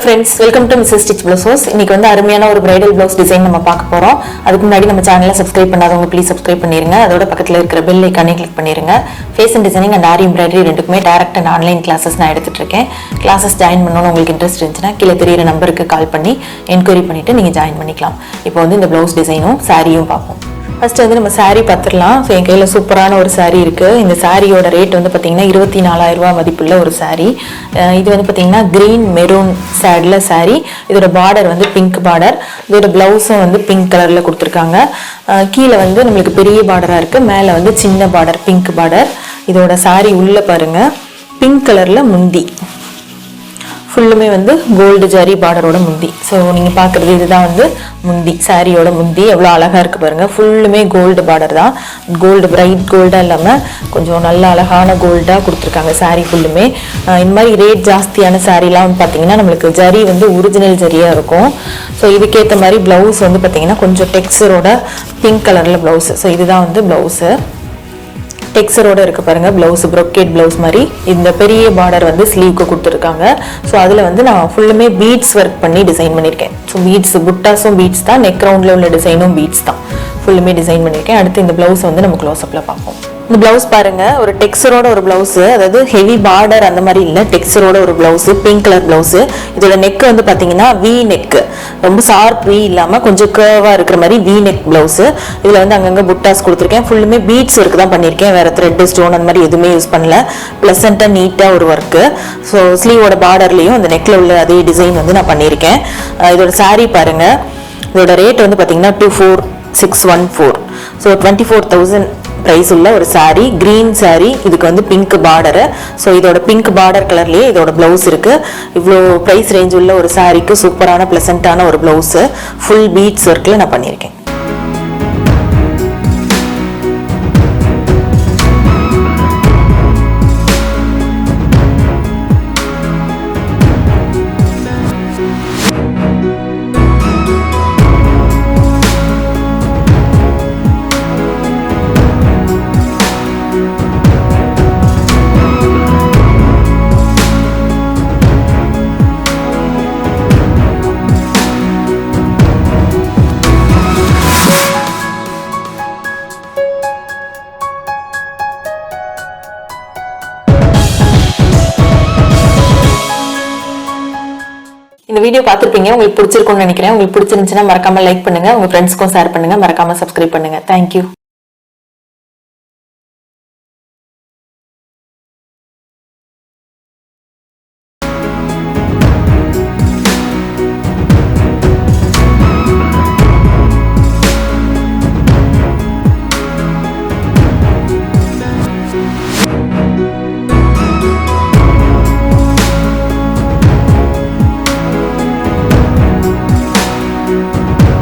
friends, welcome to Mrs. Stitch Blouse. இன்னைக்கு வந்து அருமையான ஒரு bridal blouse design நம்ம பார்க்க போறோம். அதுக்கு முன்னாடி நம்ம சேனலை subscribe பண்ணாதவங்க please subscribe பண்ணிருங்க. அதோட பக்கத்துல இருக்கிற bell icon-ஐ click பண்ணிருங்க. Fashion Designing and Aari Embroidery ரெண்டுக்குமே direct and online classes நான் எடுத்துட்டு இருக்கேன். Classes join பண்ணனும் உங்களுக்கு இன்ட்ரஸ்ட் இருந்துச்சுனா கீழ தெரியுற நம்பருக்கு கால் பண்ணி என்கொயரி பண்ணிட்டு நீங்க ஜாயின் பண்ணிக்கலாம். இப்போ வந்து இந்த blouse design-உம் saree-யும் பார்ப்போம். ஃபர்ஸ்ட் வந்து நம்ம saree பார்த்துடலாம். ஸோ என் கையில் சூப்பரான ஒரு saree இருக்குது. இந்த சாரியோட ரேட் வந்து பார்த்தீங்கன்னா 24,000 ரூபா மதிப்புள்ள ஒரு saree. இது வந்து பார்த்தீங்கன்னா க்ரீன் மெரூன் சேடில் saree. இதோட பார்டர் வந்து பிங்க் பார்டர். இதோட ப்ளவுஸும் வந்து பிங்க் கலரில் கொடுத்துருக்காங்க. கீழே வந்து நம்மளுக்கு பெரிய பார்டராக இருக்குது, மேலே வந்து சின்ன பார்டர் பிங்க் பார்டர். இதோட saree உள்ளே பாருங்கள், பிங்க் கலரில் முந்தி ஃபுல்லுமே வந்து கோல்டு ஜரி பார்டரோட முந்தி. ஸோ நீங்கள் பார்க்குறது இதுதான் வந்து முந்தி, சாரியோட முந்தி எவ்வளோ அழகாக இருக்குது பாருங்கள். ஃபுல்லுமே கோல்டு பார்டர் தான், கோல்டு பிரைட் கோல்டாக இல்லாமல் கொஞ்சம் நல்ல அழகான கோல்டாக கொடுத்துருக்காங்க சாரீ ஃபுல்லுமே. இந்த மாதிரி ரேட் ஜாஸ்தியான சாரீலாம் வந்து பார்த்தீங்கன்னா நம்மளுக்கு ஜரி வந்து ஒரிஜினல் ஜரியாக இருக்கும். ஸோ இதுக்கேற்ற மாதிரி ப்ளவுஸ் வந்து பார்த்தீங்கன்னா கொஞ்சம் டெக்ஸ்சரோட பிங்க் கலரில் ப்ளவுஸு. ஸோ இதுதான் வந்து ப்ளவுஸு, டெக்ஸ்சரோட இருக்கு பாருங்க. பிளவுஸ் ப்ரொக்கேட் பிளவுஸ் மாதிரி இந்த பெரிய பார்டர் வந்து ஸ்லீவ்க்கு கொடுத்துருக்காங்க. ஸோ அதில் வந்து நான் ஃபுல்லுமே பீட்ஸ் ஒர்க் பண்ணி டிசைன் பண்ணியிருக்கேன். ஸோ பீட்ஸ் புட்டாஸும் பீட்ஸ் தான், நெக் ரவுண்டில் உள்ள டிசைனும் பீட்ஸ் தான், ஃபுல்லுமே டிசைன் பண்ணியிருக்கேன். அடுத்து இந்த பிளவுஸ் வந்து நம்ம க்ளோஸ் அப்பில் பார்ப்போம். இந்த பிளவுஸ் பாருங்க, ஒரு டெக்ஸ்சரோட ஒரு பிளவுஸ், அதாவது ஹெவி பார்டர் அந்த மாதிரி இல்லை, டெக்ஸ்சரோட ஒரு பிளவுஸ், பிங்க் கலர் பிளவுஸ். இதோட நெக் வந்து பார்த்தீங்கன்னா வி நெக், ரொம்ப ஷார்ப் வி இல்லாமல் கொஞ்சம் கர்வாக இருக்கிற மாதிரி வி நெக் பிளவுஸ். இதில் வந்து அங்கங்கே புட்டாஸ் கொடுத்துருக்கேன். ஃபுல்லுமே பீட்ஸ் ஒர்க் தான் பண்ணியிருக்கேன், வேற த்ரெட் ஸ்டோன் அந்த மாதிரி எதுவுமே யூஸ் பண்ணல. ப்ளசண்ட்டாக நீட்டாக ஒரு ஒர்க்கு. ஸோ ஸ்லீவோட பார்டர்லையும் அந்த நெக்கில் உள்ள அதே டிசைன் வந்து நான் பண்ணியிருக்கேன். இதோட saree பாருங்க, இதோட ரேட் வந்து பார்த்தீங்கன்னா 24,614. ஸோ 24,000 ப்ரைஸ் உள்ள ஒரு சாரீ, கிரீன் சாரீ. இதுக்கு வந்து பிங்க் பார்டரு. ஸோ இதோட பிங்க் பார்டர் கலர்லேயே இதோட ப்ளவுஸ் இருக்கு. இவ்வளோ ப்ரைஸ் ரேஞ்ச் உள்ள ஒரு சாரீக்கு சூப்பரான ப்ளசண்ட்டான ஒரு ப்ளவுஸு, ஃபுல் பீட்ஸ் ஒர்க்கில் நான் பண்ணியிருக்கேன். இந்த வீடியோ பார்த்துருப்பீங்க, உங்களுக்கு பிடிச்சிருக்கும்னு நினைக்கிறேன். உங்களுக்கு பிடிச்சிருந்துச்சுன்னா மறக்காம லைக் பண்ணுங்க, உங்க ஃப்ரெண்ட்ஸ்க்கும் ஷேர் பண்ணுங்க, மறக்காம சப்ஸ்கிரைப் பண்ணுங்க. தேங்க்யூ.